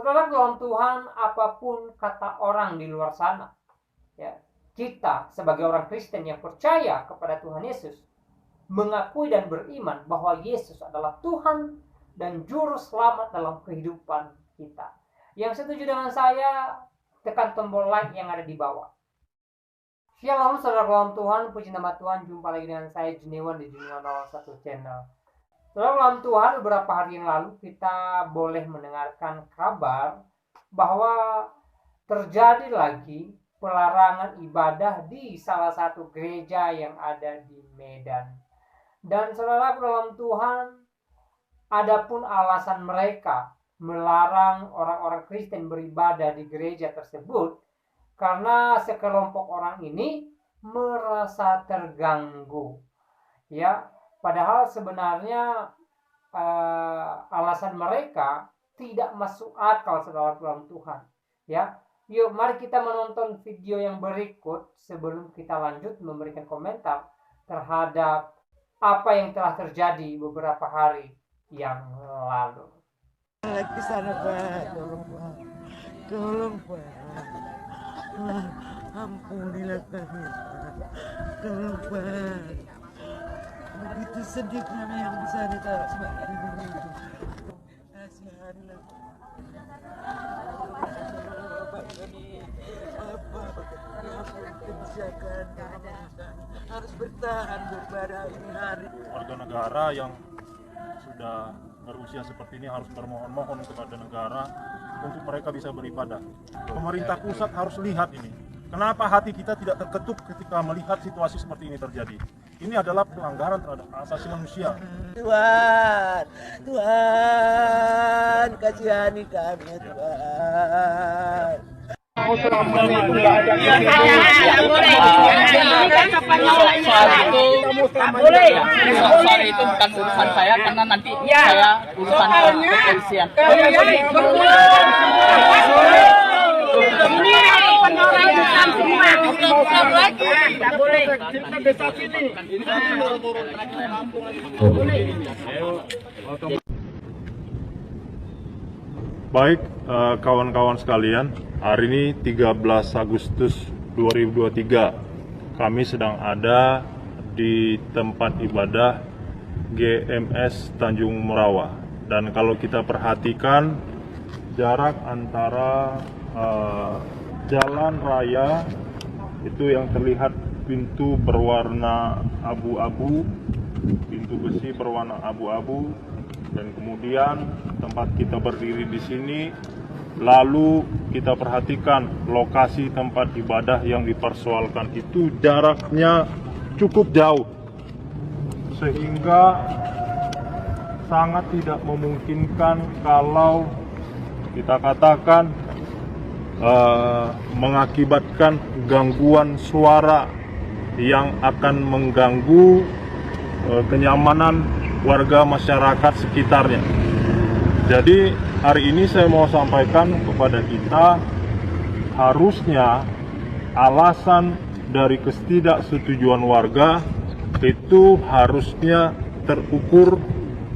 Saudara dalam Tuhan, apapun kata orang di luar sana, ya, kita sebagai orang Kristen yang percaya kepada Tuhan Yesus, mengakui dan beriman bahwa Yesus adalah Tuhan dan Juru Selamat dalam kehidupan kita. Yang setuju dengan saya, tekan tombol like yang ada di bawah. Shalom saudara dalam Tuhan, puji nama Tuhan, jumpa lagi dengan saya Juniwan di Juniwan 01 Channel. Saudara dalam Tuhan, beberapa hari yang lalu kita boleh mendengarkan kabar bahwa terjadi lagi pelarangan ibadah di salah satu gereja yang ada di Medan. Dan saudara dalam Tuhan, adapun alasan mereka melarang orang-orang Kristen beribadah di gereja tersebut karena sekelompok orang ini merasa terganggu. Ya, padahal sebenarnya alasan mereka tidak masuk akal saudara dalam Tuhan. Ya, yuk mari kita menonton video yang berikut sebelum kita lanjut memberikan komentar terhadap apa yang telah terjadi beberapa hari yang lalu. Lagi sana Pak, tolong Pak, ampunilah kami Pak, tolong Pak. Begitu sedih kami yang bisa ditaruh sebagai begitu. Kasihanilah Bapak kami, apa kebijakan harus bertahan daripada ini hari. Warga negara yang sudah berusia seperti ini harus bermohon-mohon kepada negara untuk mereka bisa beribadah. Pemerintah pusat harus lihat ini. Kenapa hati kita tidak terketuk ketika melihat situasi seperti ini terjadi? Ini adalah pelanggaran terhadap hak asasi manusia. Tuhan, kasihani kami Tuhan. Soal itu bukan urusan saya karena nanti saya urusan kepolisian. Baik, kawan-kawan sekalian, hari ini 13 Agustus 2023, kami sedang ada di tempat ibadah GMS Tanjung Morawa. Dan kalau kita perhatikan jarak antara jalan raya itu yang terlihat pintu berwarna abu-abu, pintu besi berwarna abu-abu, dan kemudian tempat kita berdiri di sini. Lalu kita perhatikan lokasi tempat ibadah yang dipersoalkan itu jaraknya cukup jauh, sehingga sangat tidak memungkinkan kalau kita katakan mengakibatkan gangguan suara yang akan mengganggu kenyamanan warga masyarakat sekitarnya. Jadi hari ini saya mau sampaikan kepada kita, harusnya alasan dari ketidaksetujuan warga itu harusnya terukur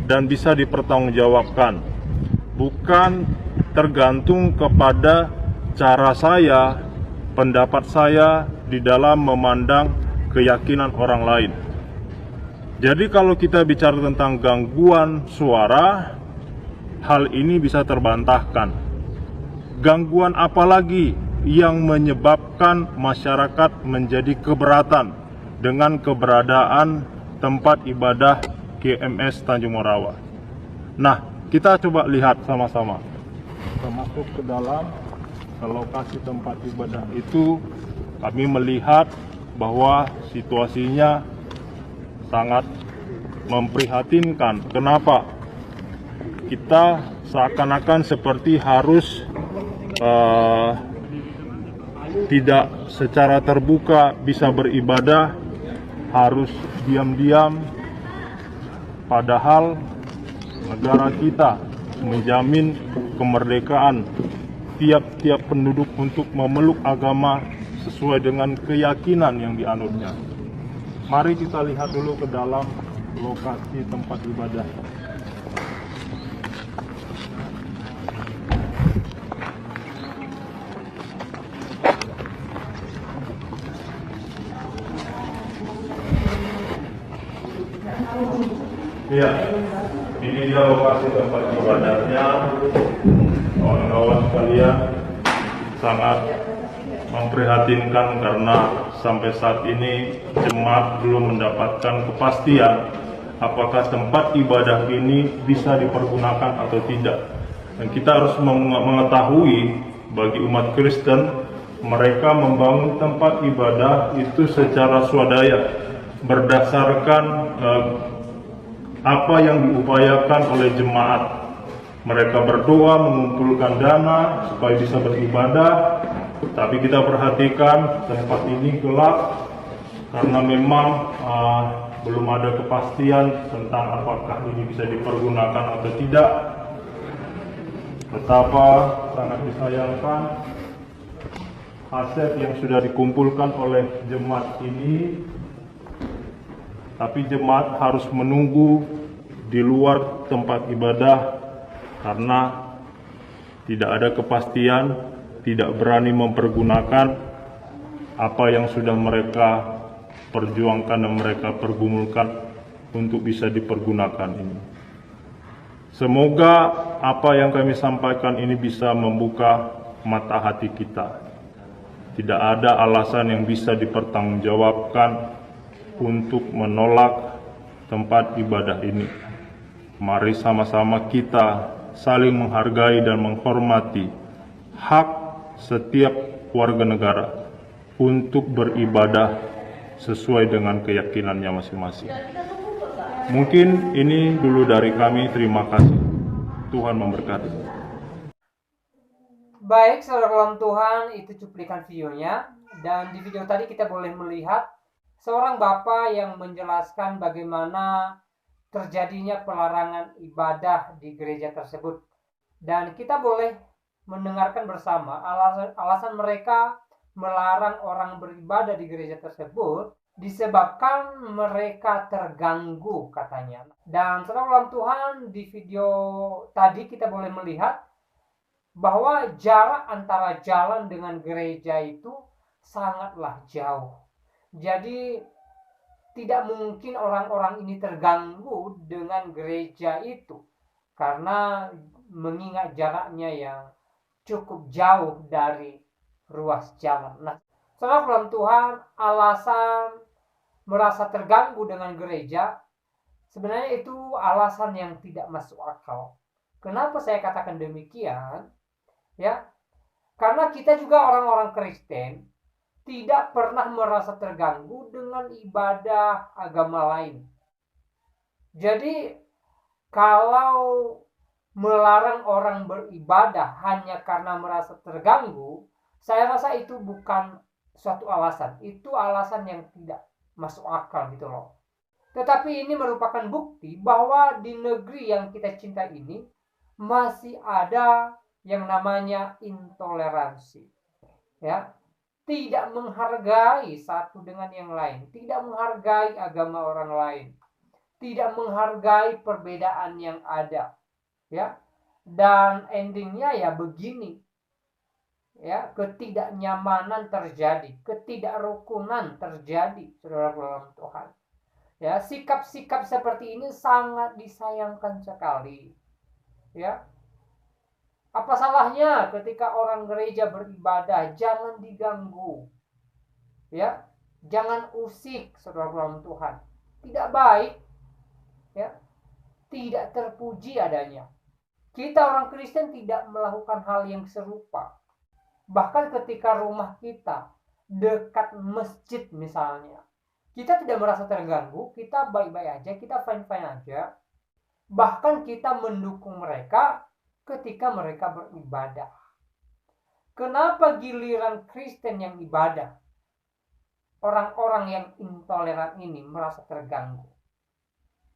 dan bisa dipertanggungjawabkan, bukan tergantung kepada cara saya, pendapat saya di dalam memandang keyakinan orang lain. Jadi kalau kita bicara tentang gangguan suara, hal ini bisa terbantahkan. Gangguan apa lagi yang menyebabkan masyarakat menjadi keberatan dengan keberadaan tempat ibadah GMS Tanjung Morawa? Nah, kita coba lihat sama-sama. Kita masuk ke dalam, ke lokasi tempat ibadah itu, kami melihat bahwa situasinya sangat memprihatinkan. Kenapa? Kita seakan-akan seperti harus tidak secara terbuka bisa beribadah, harus diam-diam, padahal negara kita menjamin kemerdekaan tiap-tiap penduduk untuk memeluk agama sesuai dengan keyakinan yang dianutnya. Mari kita lihat dulu ke dalam lokasi tempat ibadah. Iya, ini dia lokasi tempat ibadahnya. Kawan-kawan sekalian, sangat memprihatinkan karena sampai saat ini jemaat belum mendapatkan kepastian apakah tempat ibadah ini bisa dipergunakan atau tidak. Dan kita harus mengetahui bagi umat Kristen, mereka membangun tempat ibadah itu secara swadaya berdasarkan apa yang diupayakan oleh jemaat. Mereka berdoa mengumpulkan dana supaya bisa beribadah, tapi kita perhatikan tempat ini gelap karena memang belum ada kepastian tentang apakah ini bisa dipergunakan atau tidak. Betapa sangat disayangkan aset yang sudah dikumpulkan oleh jemaat ini, tapi jemaat harus menunggu di luar tempat ibadah karena tidak ada kepastian, tidak berani mempergunakan apa yang sudah mereka perjuangkan dan mereka pergumulkan untuk bisa dipergunakan ini. Semoga apa yang kami sampaikan ini bisa membuka mata hati kita. Tidak ada alasan yang bisa dipertanggungjawabkan untuk menolak tempat ibadah ini. Mari sama-sama kita saling menghargai dan menghormati hak setiap warga negara untuk beribadah sesuai dengan keyakinannya masing-masing. Mungkin ini dulu dari kami. Terima kasih. Tuhan memberkati. Baik, saudara dalam Tuhan, itu cuplikan videonya. Dan di video tadi kita boleh melihat seorang bapak yang menjelaskan bagaimana terjadinya pelarangan ibadah di gereja tersebut. Dan kita boleh mendengarkan bersama alasan mereka melarang orang beribadah di gereja tersebut disebabkan mereka terganggu, katanya. Dan saudara dalam Tuhan, di video tadi kita boleh melihat bahwa jarak antara jalan dengan gereja itu sangatlah jauh. Jadi tidak mungkin orang-orang ini terganggu dengan gereja itu karena mengingat jaraknya yang cukup jauh dari ruas jalan. Nah, saudara dalam Tuhan, alasan merasa terganggu dengan gereja sebenarnya itu alasan yang tidak masuk akal. Kenapa saya katakan demikian? Ya, karena kita juga orang-orang Kristen tidak pernah merasa terganggu dengan ibadah agama lain. Jadi kalau melarang orang beribadah hanya karena merasa terganggu, saya rasa itu bukan suatu alasan. Itu alasan yang tidak masuk akal gitu loh. Tetapi ini merupakan bukti bahwa di negeri yang kita cintai ini masih ada yang namanya intoleransi. Ya, tidak menghargai satu dengan yang lain, tidak menghargai agama orang lain, tidak menghargai perbedaan yang ada. Ya, dan endingnya ya begini. Ya, ketidaknyamanan terjadi, ketidakrukunan terjadi, saudara dalam Tuhan. Ya, sikap-sikap seperti ini sangat disayangkan sekali. Ya, apa salahnya ketika orang gereja beribadah? Jangan diganggu. Ya, jangan usik, saudara dalam Tuhan. Tidak baik. Ya, tidak terpuji adanya. Kita orang Kristen tidak melakukan hal yang serupa. Bahkan ketika rumah kita dekat masjid misalnya, kita tidak merasa terganggu, kita baik-baik aja, kita fine-fine aja. Bahkan kita mendukung mereka ketika mereka beribadah. Kenapa giliran Kristen yang ibadah, orang-orang yang intoleran ini merasa terganggu?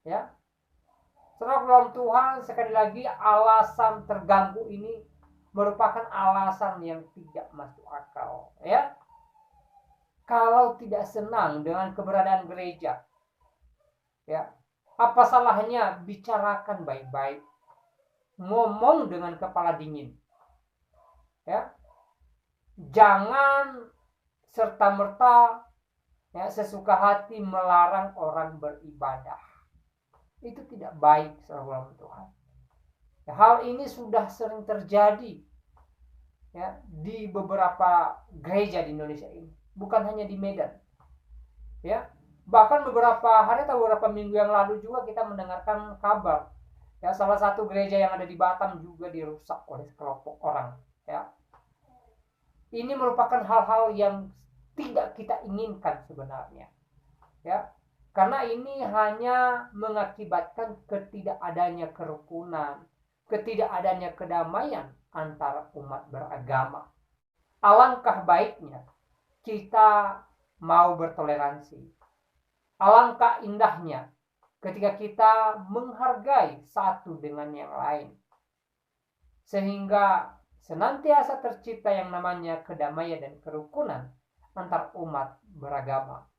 Ya, saudara dalam Tuhan, sekali lagi alasan terganggu ini merupakan alasan yang tidak masuk akal. Ya, kalau tidak senang dengan keberadaan gereja, ya, apa salahnya bicarakan baik-baik, ngomong dengan kepala dingin. Ya, jangan serta-merta ya sesuka hati melarang orang beribadah. Itu tidak baik, saudara Tuhan. Ya, hal ini sudah sering terjadi ya di beberapa gereja di Indonesia ini, bukan hanya di Medan. Ya, bahkan beberapa hari atau beberapa minggu yang lalu juga kita mendengarkan kabar ya salah satu gereja yang ada di Batam juga dirusak oleh sekelompok orang. Ya, ini merupakan hal-hal yang tidak kita inginkan sebenarnya. Ya, karena ini hanya mengakibatkan ketidakadanya kerukunan, ketidakadanya kedamaian antara umat beragama. Alangkah baiknya kita mau bertoleransi. Alangkah indahnya ketika kita menghargai satu dengan yang lain. Sehingga senantiasa tercipta yang namanya kedamaian dan kerukunan antar umat beragama.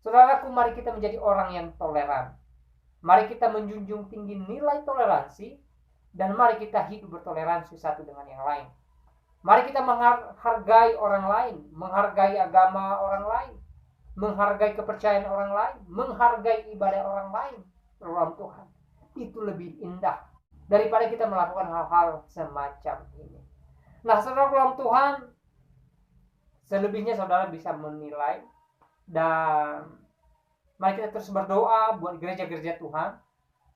Saudaraku, mari kita menjadi orang yang toleran. Mari kita menjunjung tinggi nilai toleransi dan mari kita hidup bertoleransi satu dengan yang lain. Mari kita menghargai orang lain, menghargai agama orang lain, menghargai kepercayaan orang lain, menghargai ibadah orang lain. Dalam Tuhan, itu lebih indah daripada kita melakukan hal-hal semacam ini. Nah, saudara dalam Tuhan, selebihnya saudara bisa menilai. Dan mari kita terus berdoa buat gereja-gereja Tuhan,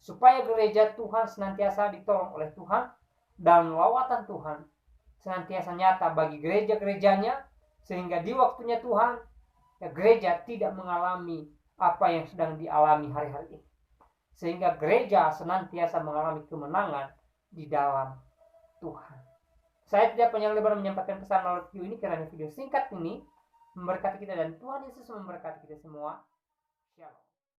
supaya gereja Tuhan senantiasa ditolong oleh Tuhan dan lawatan Tuhan senantiasa nyata bagi gereja-gerejanya, sehingga di waktunya Tuhan ya, gereja tidak mengalami apa yang sedang dialami hari-hari ini, sehingga gereja senantiasa mengalami kemenangan di dalam Tuhan. Saya tidak panjang lebar menyampaikan pesan melalui video ini karena video singkat ini memberkati kita dan Tuhan Yesus memberkati kita semua. Shalom.